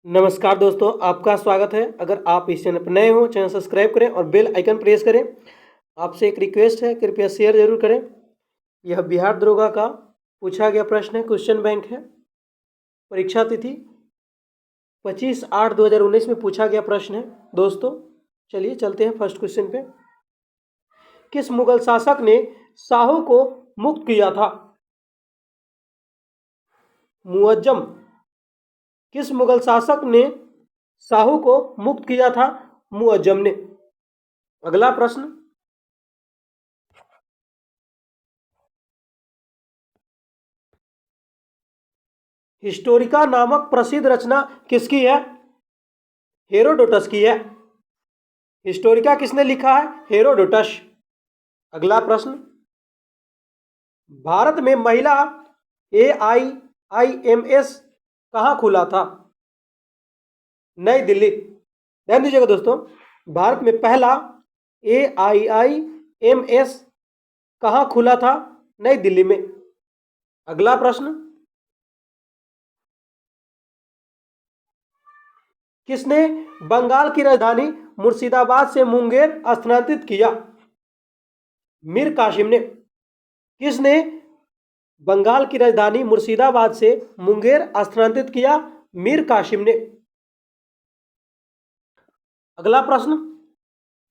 नमस्कार दोस्तों, आपका स्वागत है। अगर आप इस चैनल पर नए हो, चैनल सब्सक्राइब करें और बेल आइकन प्रेस करें। आपसे एक रिक्वेस्ट है, कृपया शेयर जरूर करें। यह बिहार दरोगा का पूछा गया प्रश्न है, क्वेश्चन बैंक है। परीक्षा तिथि 25/8/2019 में पूछा गया प्रश्न है दोस्तों। चलिए चलते हैं फर्स्ट क्वेश्चन पे। किस मुगल शासक ने शाहू को मुक्त किया था? मुअज्जम। किस मुगल शासक ने शाहू को मुक्त किया था? मुअज्जम ने। अगला प्रश्न, हिस्टोरिका नामक प्रसिद्ध रचना किसकी है? हेरोडोटस की है। हिस्टोरिका किसने लिखा है? हेरोडोटस। अगला प्रश्न, भारत में महिला AIIMS कहाँ खुला था? नई दिल्ली। ध्यान दीजिएगा दोस्तों, भारत में पहला AIIMS कहाँ खुला था? नई दिल्ली में। अगला प्रश्न, किसने बंगाल की राजधानी मुर्शिदाबाद से मुंगेर स्थानांतरित किया? मीर कासिम ने। किसने बंगाल की राजधानी मुर्शिदाबाद से मुंगेर स्थानांतरित किया? मीर कासिम ने। अगला प्रश्न,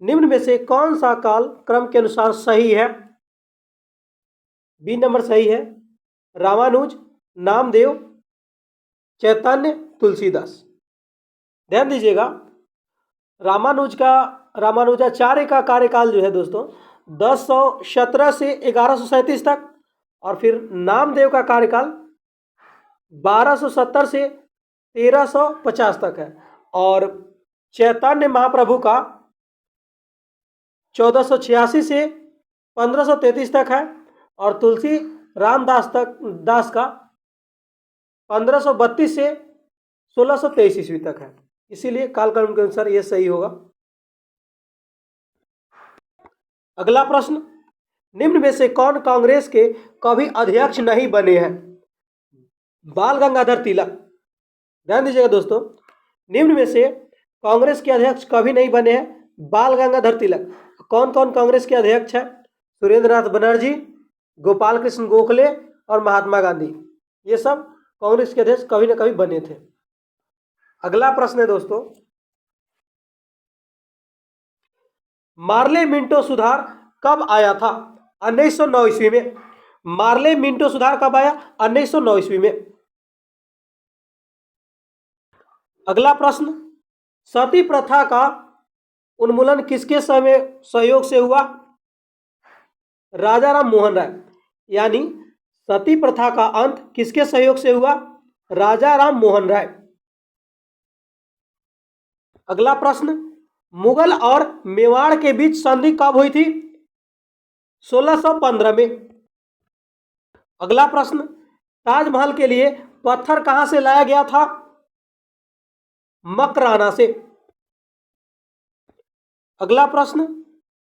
निम्न में से कौन सा काल क्रम के अनुसार सही है? बी नंबर सही है। रामानुज, नामदेव, चैतन्य, तुलसीदास। ध्यान दीजिएगा, रामानुजाचार्य का कार्यकाल जो है दोस्तों 1017 से 1137 तक, और फिर नामदेव का कार्यकाल 1270 से 1350 तक है, और चैतन्य महाप्रभु का 1486 से 1533 तक है, और तुलसी दास का 1532 से 1623 ईस्वी तक है। इसीलिए कालक्रम के अनुसार यह सही होगा। अगला प्रश्न, निम्न में से कौन कांग्रेस के कभी अध्यक्ष नहीं बने हैं? बाल गंगाधर तिलक। ध्यान दीजिएगा दोस्तों, निम्न में से कांग्रेस के अध्यक्ष कभी नहीं बने हैं बाल गंगाधर तिलक। कौन कौन कांग्रेस के अध्यक्ष हैं? सुरेंद्रनाथ बनर्जी, गोपाल कृष्ण गोखले और महात्मा गांधी। ये सब कांग्रेस के अध्यक्ष कभी ना कभी बने थे। अगला प्रश्न है दोस्तों, मार्ले मिंटो सुधार कब आया था? 1909 ईस्वी में। मार्ले मिंटो सुधार कब आया? 1909 ईस्वी में। अगला प्रश्न, सती प्रथा का उन्मूलन किसके समय सहयोग से हुआ? राजा राम मोहन राय। यानी सती प्रथा का अंत किसके सहयोग से हुआ? राजा राम मोहन राय। अगला प्रश्न, मुगल और मेवाड़ के बीच संधि कब हुई थी? 1615 में। अगला प्रश्न, ताजमहल के लिए पत्थर कहां से लाया गया था? मकराना से। अगला प्रश्न,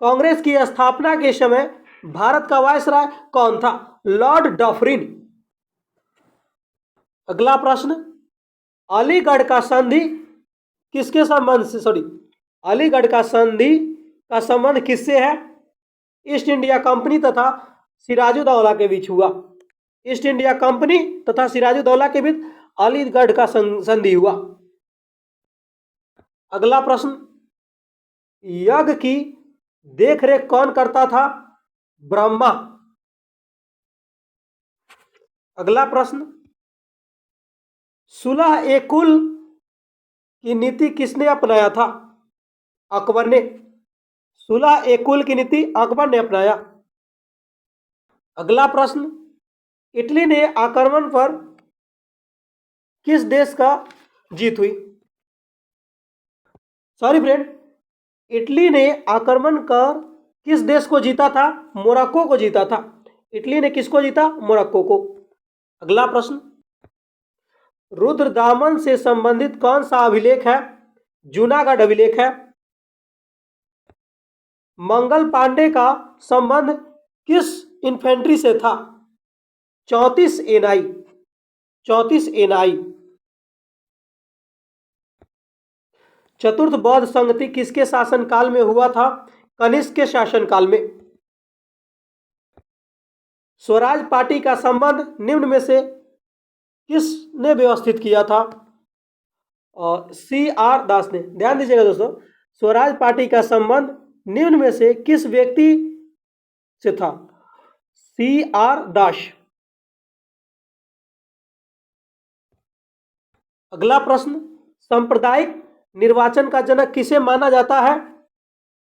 कांग्रेस की स्थापना के समय भारत का वायसराय कौन था? Lord Dufferin. अगला प्रश्न, अलीगढ़ का संधि किसके संबंध से अलीगढ़ का संधि का संबंध किससे है? ईस्ट इंडिया कंपनी तथा सिराजुद्दौला के बीच हुआ। ईस्ट इंडिया कंपनी तथा सिराजुद्दौला के बीच अलीगढ़ का संधि हुआ। अगला प्रश्न, यज्ञ की देखरेख कौन करता था? ब्रह्मा। अगला प्रश्न, सुलह ए कुल की नीति किसने अपनाया था? अकबर ने। सुलह ए कुल की नीति अकबर ने अपनाया। अगला प्रश्न, इटली ने आक्रमण पर किस देश का जीत हुई? सॉरी फ्रेंड, इटली ने आक्रमण कर किस देश को जीता था? मोरक्को को जीता था। इटली ने किसको जीता? मोरक्को को। अगला प्रश्न, रुद्रदामन से संबंधित कौन सा अभिलेख है? जूनागढ़ अभिलेख है। मंगल पांडे का संबंध किस इन्फेंट्री से था? 34 एनआई। चतुर्थ बौद्ध संगति किसके शासनकाल में हुआ था? कनिष्क के शासनकाल में। स्वराज पार्टी का संबंध निम्न में से किसने व्यवस्थित किया था? CR दास ने। ध्यान दीजिएगा दोस्तों, स्वराज पार्टी का संबंध निम्न में से किस व्यक्ति से था? CR दास। अगला प्रश्न, सांप्रदायिक निर्वाचन का जनक किसे माना जाता है?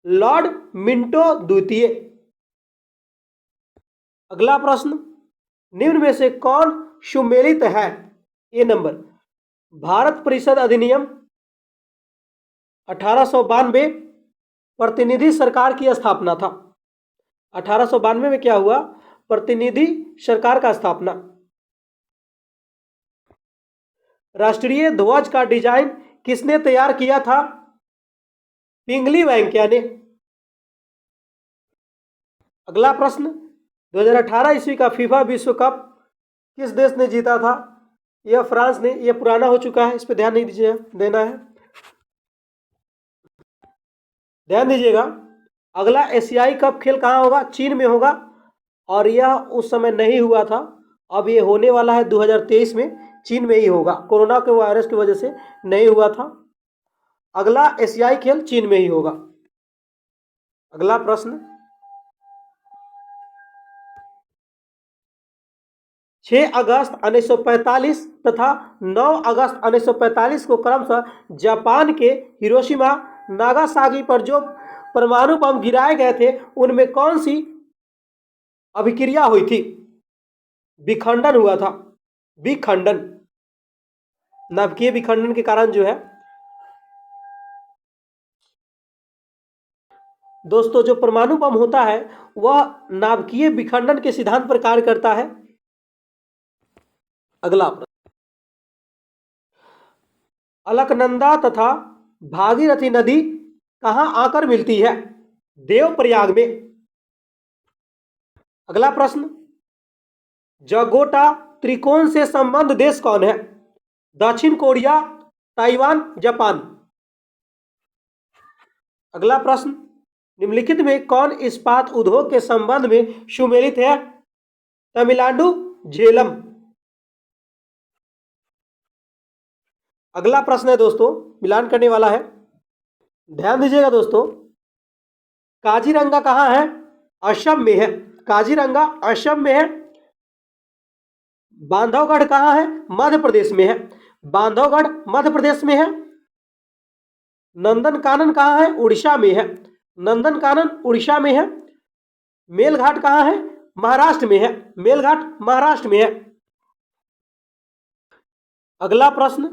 लॉर्ड मिंटो द्वितीय। अगला प्रश्न, निम्न में से कौन सुमेलित है? ए नंबर, भारत परिषद अधिनियम 1892 प्रतिनिधि सरकार की स्थापना था। 1892 में क्या हुआ? प्रतिनिधि सरकार का स्थापना। राष्ट्रीय ध्वज का डिजाइन किसने तैयार किया था? पिंगली वेंकैया ने। अगला प्रश्न, 2018 ईस्वी का फीफा विश्व कप किस देश ने जीता था? यह फ्रांस ने। यह पुराना हो चुका है, इस पर ध्यान नहीं दीजिए, देना है, ध्यान दीजिएगा। अगला एशियाई कप खेल कहाँ होगा? चीन में होगा, और यह उस समय नहीं हुआ था, अब ये होने वाला है 2023 में, चीन में ही होगा। कोरोना के वायरस की वजह से नहीं हुआ था। अगला एशियाई खेल चीन में ही होगा। अगला प्रश्न, 6 अगस्त 1945 तथा 9 अगस्त 1945 को क्रमशः जापान के हिरोशिमा नागासाकी पर जो परमाणु बम गिराए गए थे, उनमें कौन सी अभिक्रिया हुई थी? विखंडन हुआ था, विखंडन। नाभिकीय विखंडन के कारण जो है दोस्तों, जो परमाणु बम होता है वह नाभिकीय विखंडन के सिद्धांत पर कार्य करता है। अगला प्रश्न, अलकनंदा तथा भागीरथी नदी कहां आकर मिलती है? देवप्रयाग में। अगला प्रश्न, जगोटा त्रिकोण से संबद्ध देश कौन है? दक्षिण कोरिया, ताइवान, जापान। अगला प्रश्न, निम्नलिखित में कौन इस्पात उद्योग के संबंध में सुमेलित है? तमिलनाडु, झेलम। अगला प्रश्न है दोस्तों, मिलान करने वाला है, ध्यान दीजिएगा दोस्तों। काजीरंगा कहाँ है? असम में है। काजीरंगा असम में है। बांधवगढ़ कहाँ है? मध्य प्रदेश में है। बांधवगढ़ मध्य प्रदेश में है। नंदनकानन कहाँ है? उड़ीसा में है। नंदनकानन उड़ीसा में है। मेलघाट कहाँ है? महाराष्ट्र में है। मेलघाट महाराष्ट्र में है। अगला प्रश्न,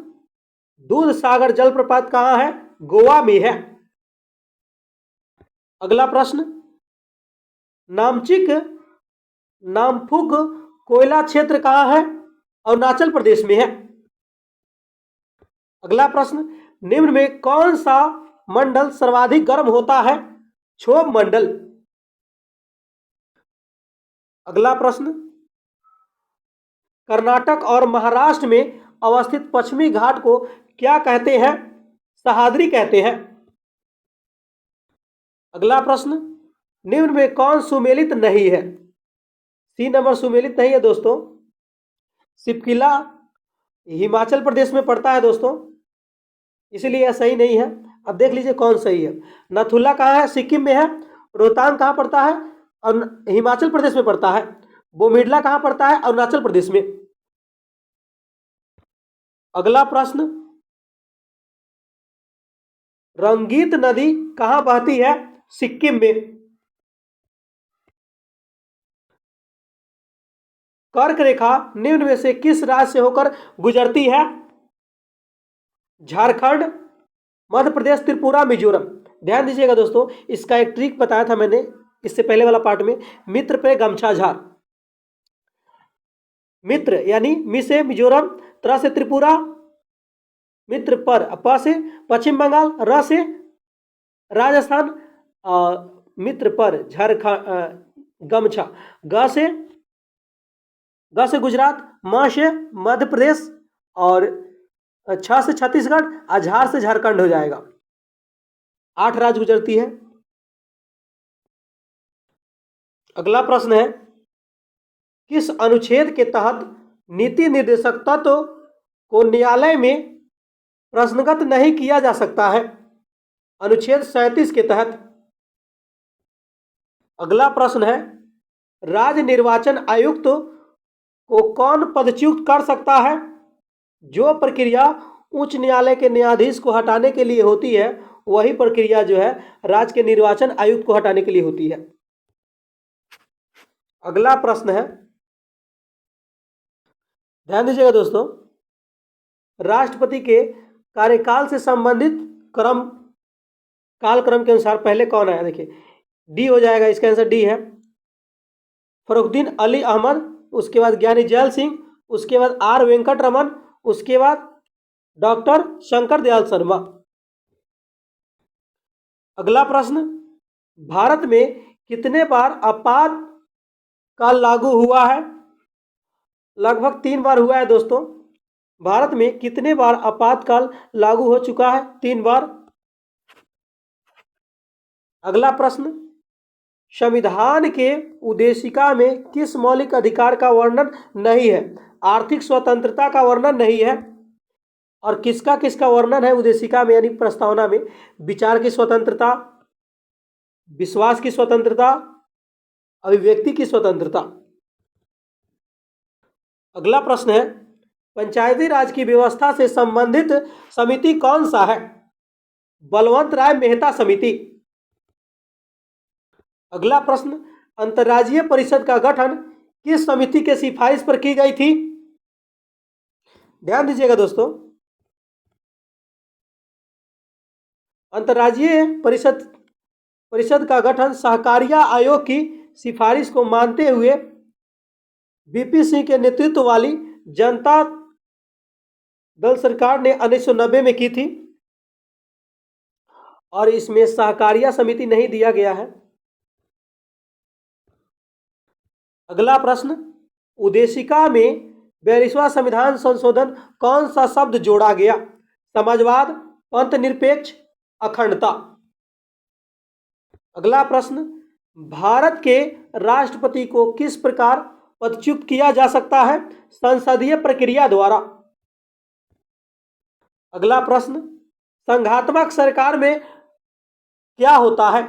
दूध सागर जलप्रपात कहाँ है? गोवा में है। अगला प्रश्न, नामचिक नामफुक कोयला क्षेत्र कहाँ है? अरुणाचल प्रदेश में है। अगला प्रश्न, निम्न में कौन सा मंडल सर्वाधिक गर्म होता है? क्षोभ मंडल। अगला प्रश्न, कर्नाटक और महाराष्ट्र में अवस्थित पश्चिमी घाट को क्या कहते हैं? सह्याद्री कहते हैं। अगला प्रश्न, निम्न में कौन सुमेलित नहीं है? सी नंबर सुमेलित नहीं है दोस्तों। सिपकिला हिमाचल प्रदेश में पड़ता है दोस्तों, इसलिए यह सही नहीं है। अब देख लीजिए कौन सही है। नथुला कहाँ है? सिक्किम में है। रोहतांग कहाँ पड़ता है? और हिमाचल प्रदेश में पड़ता है। बोमिडला कहाँ पड़ता है? अरुणाचल प्रदेश में। अगला प्रश्न, रंगीत नदी कहाँ बहती है? सिक्किम में। कर्क रेखा निम्न में से किस राज्य से होकर गुजरती है? झारखंड, मध्य प्रदेश, त्रिपुरा, मिजोरम। ध्यान दीजिएगा दोस्तों, इसका एक ट्रिक बताया था मैंने इससे पहले वाला पार्ट में। मित्र पे गमछा झार। मित्र यानी मी से मिजोरम, त्र से त्रिपुरा, मित्र पर, प से पश्चिम बंगाल, र से राजस्थान, मित्र पर झारखंड गमछा, ग से गुजरात, म से मध्य प्रदेश, और छ से छत्तीसगढ़, झार से झारखंड हो जाएगा। 8 राज्य गुजरती है। अगला प्रश्न है, किस अनुच्छेद के तहत नीति निर्देशक तत्व को न्यायालय में प्रश्नगत नहीं किया जा सकता है? अनुच्छेद 37 के तहत। अगला प्रश्न है, राज्य निर्वाचन आयुक्त को कौन पदच्युत कर सकता है? जो प्रक्रिया उच्च न्यायालय के न्यायाधीश को हटाने के लिए होती है, वही प्रक्रिया जो है राज्य के निर्वाचन आयुक्त को हटाने के लिए होती है। अगला प्रश्न है, ध्यान दीजिएगा दोस्तों, राष्ट्रपति के कार्यकाल से संबंधित कालक्रम के अनुसार पहले कौन आया? देखिए, डी हो जाएगा, इसका आंसर डी है। फरुखुद्दीन अली अहमद, उसके बाद ज्ञानी जैल सिंह, उसके बाद आर वेंकट रमन, उसके बाद डॉक्टर शंकर दयाल शर्मा। अगला प्रश्न, भारत में कितने बार आपातकाल लागू हुआ है? लगभग 3 बार हुआ है दोस्तों। भारत में कितने बार आपातकाल लागू हो चुका है? 3 बार। अगला प्रश्न, संविधान के उद्देशिका में किस मौलिक अधिकार का वर्णन नहीं है? आर्थिक स्वतंत्रता का वर्णन नहीं है। और किसका किसका वर्णन है उद्देशिका में यानी प्रस्तावना में? विचार की स्वतंत्रता, विश्वास की स्वतंत्रता, अभिव्यक्ति की स्वतंत्रता। अगला प्रश्न है, पंचायती राज की व्यवस्था से संबंधित समिति कौन सा है? बलवंत राय मेहता समिति। अगला प्रश्न, अंतर्राज्यीय परिषद का गठन किस समिति के सिफारिश पर की गई थी? ध्यान दीजिएगा दोस्तों, अंतर्राज्यीय परिषद का गठन सहकारिता आयोग की सिफारिश को मानते हुए बीपी सिंह के नेतृत्व वाली जनता दल सरकार ने 1990 में की थी और इसमें सहकारिता समिति नहीं दिया गया है। अगला प्रश्न, उद्देशिका में 42वां संविधान संशोधन कौन सा शब्द जोड़ा गया? समाजवाद, पंथ निरपेक्ष, अखंडता। अगला प्रश्न, भारत के राष्ट्रपति को किस प्रकार पदच्युत किया जा सकता है? संसदीय प्रक्रिया द्वारा। अगला प्रश्न, संघात्मक सरकार में क्या होता है?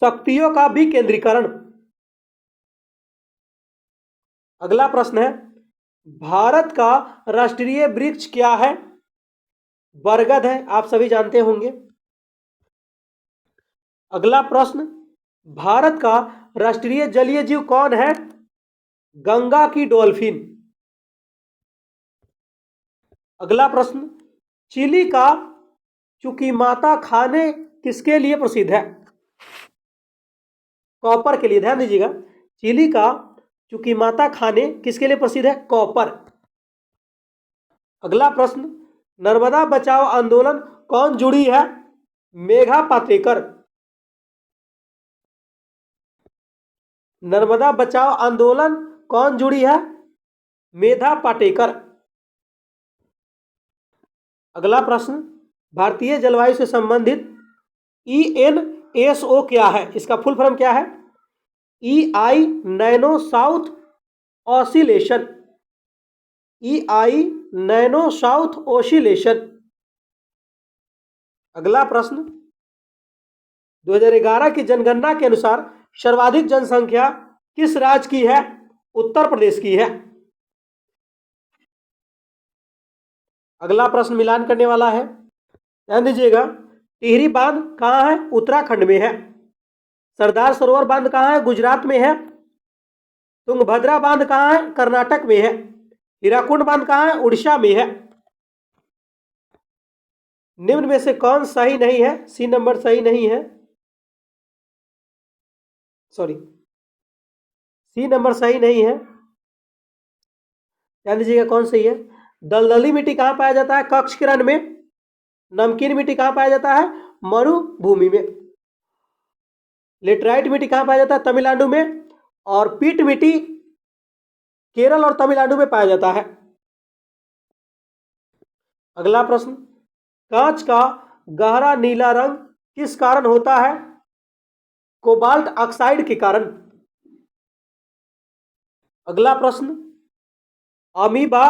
शक्तियों का विकेंद्रीकरण। अगला प्रश्न है, भारत का राष्ट्रीय वृक्ष क्या है? बरगद है, आप सभी जानते होंगे। अगला प्रश्न, भारत का राष्ट्रीय जलीय जीव कौन है? गंगा की डॉल्फिन। अगला प्रश्न, चिली का चुकीमाता खाने किसके लिए प्रसिद्ध है? कॉपर के लिए। ध्यान दीजिएगा, चिली का चुकीमाता खाने किसके लिए प्रसिद्ध है? कॉपर। अगला प्रश्न, नर्मदा बचाओ आंदोलन कौन जुड़ी है? मेघा पाटेकर। नर्मदा बचाओ आंदोलन कौन जुड़ी है? मेधा पाटेकर। अगला प्रश्न, भारतीय जलवायु से संबंधित ENSO क्या है? इसका फुल फॉर्म क्या है? EI nano south oscillation. EI nano south oscillation. अगला प्रश्न, 2011 की जनगणना के अनुसार सर्वाधिक जनसंख्या किस राज्य की है? उत्तर प्रदेश की है। अगला प्रश्न मिलान करने वाला है, ध्यान दीजिएगा। टिहरी बांध कहाँ है? उत्तराखंड में है। सरदार सरोवर बांध कहाँ है? गुजरात में है। तुंगभद्रा बांध कहाँ है? कर्नाटक में है। हीराकुंड बांध कहाँ है? उड़ीसा में है। निम्न में से कौन सही नहीं है? सी नंबर सही नहीं है, सॉरी, सी नंबर सही नहीं है। ध्यान दीजिएगा कौन सही है। दलदली मिट्टी कहाँ पाया जाता है? कक्षकिरण में। नमकीन मिट्टी कहाँ पाया जाता है? मरुभूमि में। लेटराइट मिट्टी कहाँ पाया जाता है? तमिलनाडु में। और पीट मिट्टी केरल और तमिलनाडु में पाया जाता है। अगला प्रश्न, कांच का गहरा नीला रंग किस कारण होता है? कोबाल्ट ऑक्साइड के कारण। अगला प्रश्न, अमीबा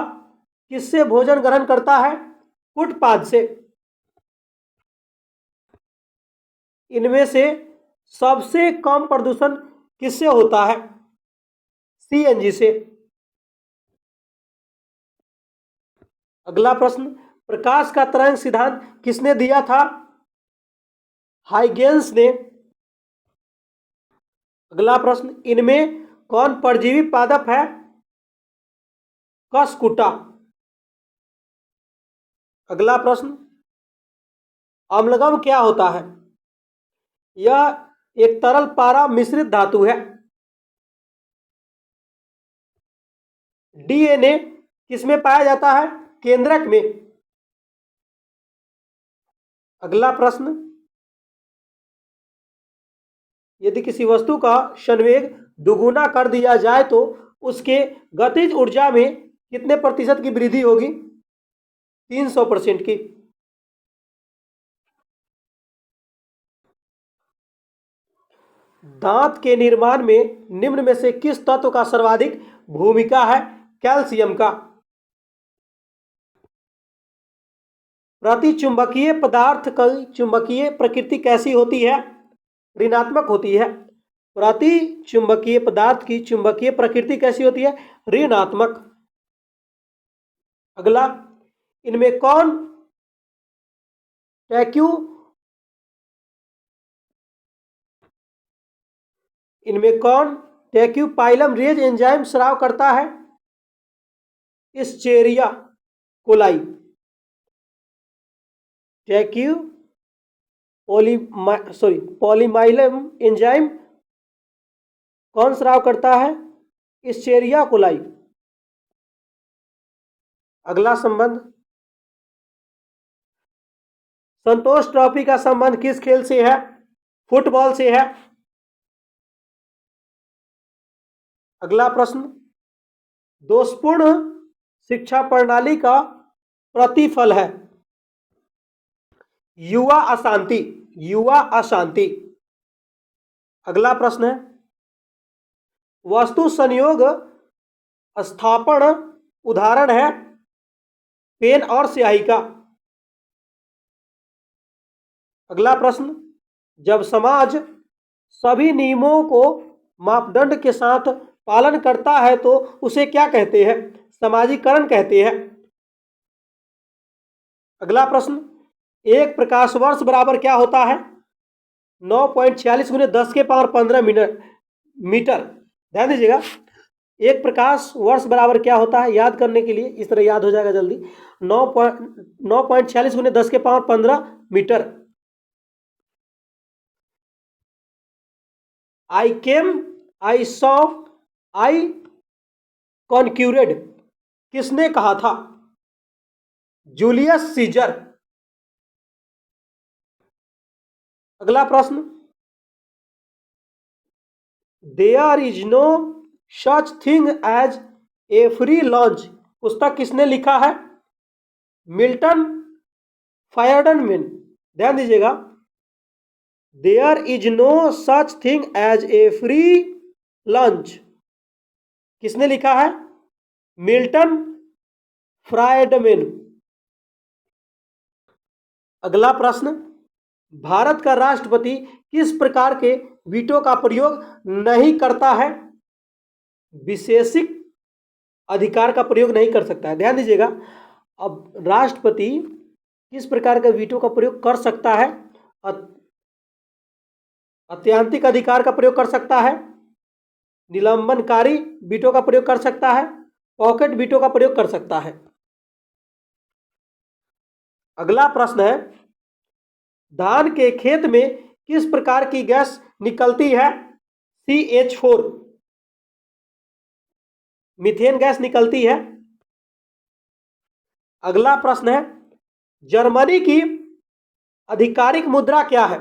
किससे भोजन ग्रहण करता है? फुटपाथ से। इनमें से सबसे कम प्रदूषण किससे होता है? सीएनजी से। अगला प्रश्न, प्रकाश का तरंग सिद्धांत किसने दिया था? हाइगेंस ने। अगला प्रश्न, इनमें कौन परजीवी पादप है? कसकुटा। अगला प्रश्न, अम्लगम क्या होता है? यह एक तरल पारा मिश्रित धातु है। डीएनए किसमें पाया जाता है? केंद्रक में। अगला प्रश्न, यदि किसी वस्तु का संवेग दुगुना कर दिया जाए तो उसके गतिज ऊर्जा में कितने प्रतिशत की वृद्धि होगी? 300% की। दांत के निर्माण में निम्न में से किस तत्व का सर्वाधिक भूमिका है? कैल्शियम का। प्रतिचुंबकीय पदार्थ की चुंबकीय प्रकृति कैसी होती है? ऋणात्मक होती है। प्रतिचुंबकीय पदार्थ की चुंबकीय प्रकृति कैसी होती है? ऋणात्मक। अगला, इनमें कौन टैक्यू इनमें कौन टैक्यूपाइलम रेज एंजाइम स्राव करता है? इस्चेरिया कोलाई। टैक्यू पॉलीमाइलम एंजाइम कौन स्राव करता है? इस्चेरिया कोलाई। अगला संबंध, संतोष ट्रॉफी का संबंध किस खेल से है? फुटबॉल से है। अगला प्रश्न, दोषपूर्ण शिक्षा प्रणाली का प्रतिफल है? युवा अशांति। युवा अशांति। अगला प्रश्न है, वस्तु संयोग स्थापन उदाहरण है? पेन और स्याही का। अगला प्रश्न, जब समाज सभी नियमों को मापदंड के साथ पालन करता है तो उसे क्या कहते हैं? समाजीकरण कहते हैं। अगला प्रश्न, एक प्रकाश वर्ष बराबर क्या होता है? 9.46 × 10⁻15 मीटर। ध्यान दीजिएगा, एक प्रकाश वर्ष बराबर क्या होता है? याद करने के लिए इस तरह याद हो जाएगा जल्दी। 9.46 × 10⁻15 metre. I came, I saw, आई कॉन्क्यूरेड किसने कहा था? Julius Caesar. अगला प्रश्न, there is no such thing as a free lunch पुस्तक किसने लिखा है? Milton Friedman. ध्यान दीजिएगा, there is no such thing as a free lunch किसने लिखा है? Milton Friedman. अगला प्रश्न, भारत का राष्ट्रपति किस प्रकार के वीटो का प्रयोग नहीं करता है? विशेषिक अधिकार का प्रयोग नहीं कर सकता है। ध्यान दीजिएगा, अब राष्ट्रपति किस प्रकार का वीटो का प्रयोग कर सकता है? अत्यंतिक अधिकार का प्रयोग कर सकता है, निलंबनकारी वीटो का प्रयोग कर सकता है, पॉकेट वीटो का प्रयोग कर सकता है। अगला प्रश्न है, धान के खेत में किस प्रकार की गैस निकलती है? CH4 मीथेन गैस निकलती है। अगला प्रश्न है, जर्मनी की आधिकारिक मुद्रा क्या है?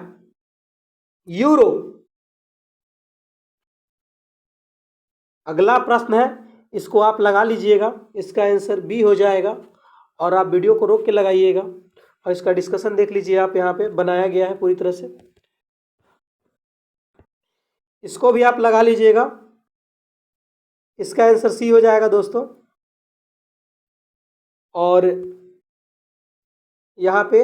यूरो। अगला प्रश्न है, इसको आप लगा लीजिएगा, इसका आंसर बी हो जाएगा और आप वीडियो को रोक के लगाइएगा। और इसका डिस्कशन देख लीजिए आप, यहाँ पे बनाया गया है पूरी तरह से। इसको भी आप लगा लीजिएगा। इसका आंसर सी हो जाएगा दोस्तों। और यहाँ पे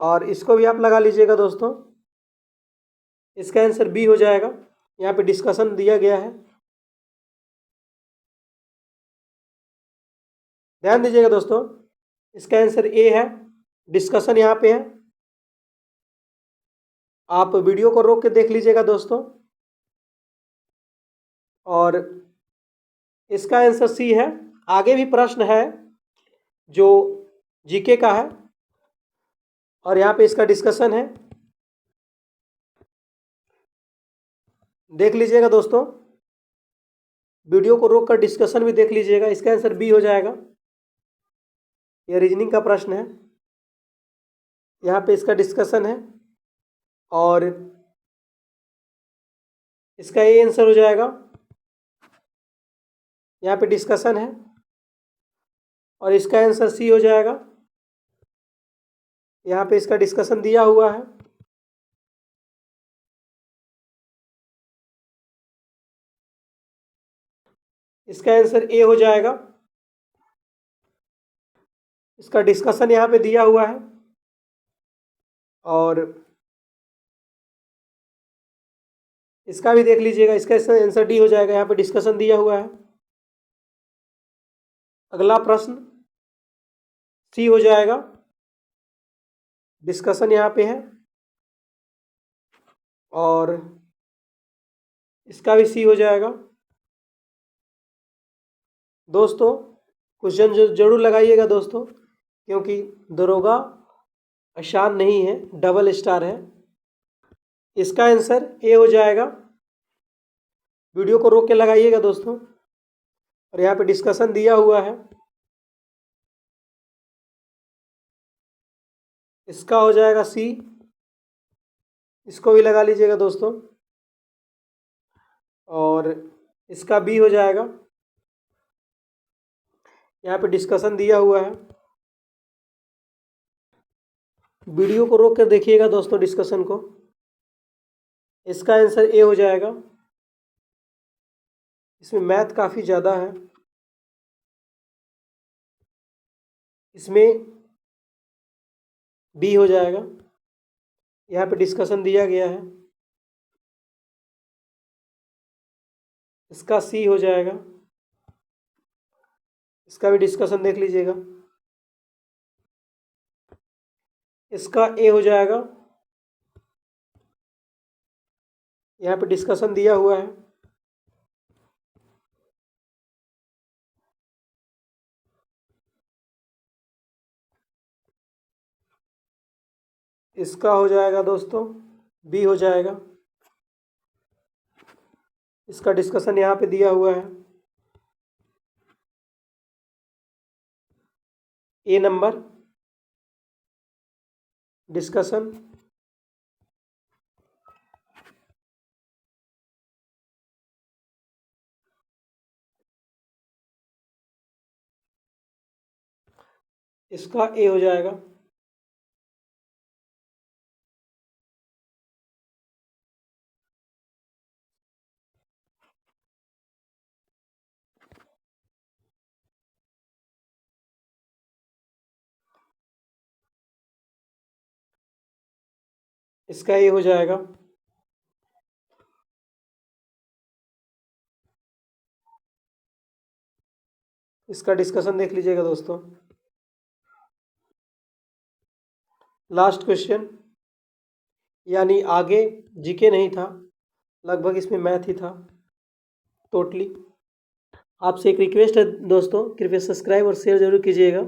और इसको भी आप लगा लीजिएगा दोस्तों। इसका आंसर बी हो जाएगा। यहाँ पे डिस्कशन दिया गया है, ध्यान दीजिएगा दोस्तों। इसका आंसर ए है, डिस्कशन यहाँ पे है। आप वीडियो को रोक के देख लीजिएगा दोस्तों। और इसका आंसर सी है। आगे भी प्रश्न है जो जीके का है और यहाँ पे इसका डिस्कशन है, देख लीजिएगा दोस्तों। वीडियो को रोक कर डिस्कशन भी देख लीजिएगा। इसका आंसर बी हो जाएगा। यह रीजनिंग का प्रश्न है, यहाँ पे इसका डिस्कशन है और इसका ए आंसर हो जाएगा। यहाँ पे डिस्कशन है और इसका आंसर सी हो जाएगा। यहाँ पे इसका डिस्कशन दिया हुआ है। इसका आंसर ए हो जाएगा। इसका डिस्कशन यहाँ पे दिया हुआ है और इसका भी देख लीजिएगा। इसका आंसर डी हो जाएगा, यहाँ पे डिस्कशन दिया हुआ है। अगला प्रश्न सी हो जाएगा, डिस्कशन यहाँ पे है और इसका भी सी हो जाएगा। दोस्तों क्वेश्चन जरूर लगाइएगा दोस्तों, क्योंकि दरोगा आसान नहीं है, डबल स्टार है। इसका आंसर ए हो जाएगा। वीडियो को रोक के लगाइएगा दोस्तों और यहाँ पे डिस्कशन दिया हुआ है। इसका हो जाएगा सी। इसको भी लगा लीजिएगा दोस्तों और इसका बी हो जाएगा। यहाँ पे डिस्कशन दिया हुआ है। वीडियो को रोक कर देखिएगा दोस्तों डिस्कशन को। इसका आंसर ए हो जाएगा। इसमें मैथ काफ़ी ज़्यादा है, इसमें बी हो जाएगा। यहाँ पे डिस्कशन दिया गया है। इसका सी हो जाएगा। इसका भी डिस्कशन देख लीजिएगा। इसका ए हो जाएगा। यहाँ पे डिस्कशन दिया हुआ है। इसका हो जाएगा दोस्तों बी हो जाएगा। इसका डिस्कशन यहाँ पे दिया हुआ है। ए नंबर डिस्कशन। इसका ए हो जाएगा। इसका ए हो जाएगा। इसका डिस्कशन देख लीजिएगा दोस्तों। लास्ट क्वेश्चन, यानी आगे जीके नहीं था, लगभग इसमें मैथ ही था टोटली। आपसे एक रिक्वेस्ट है दोस्तों, कृपया सब्सक्राइब और शेयर जरूर कीजिएगा।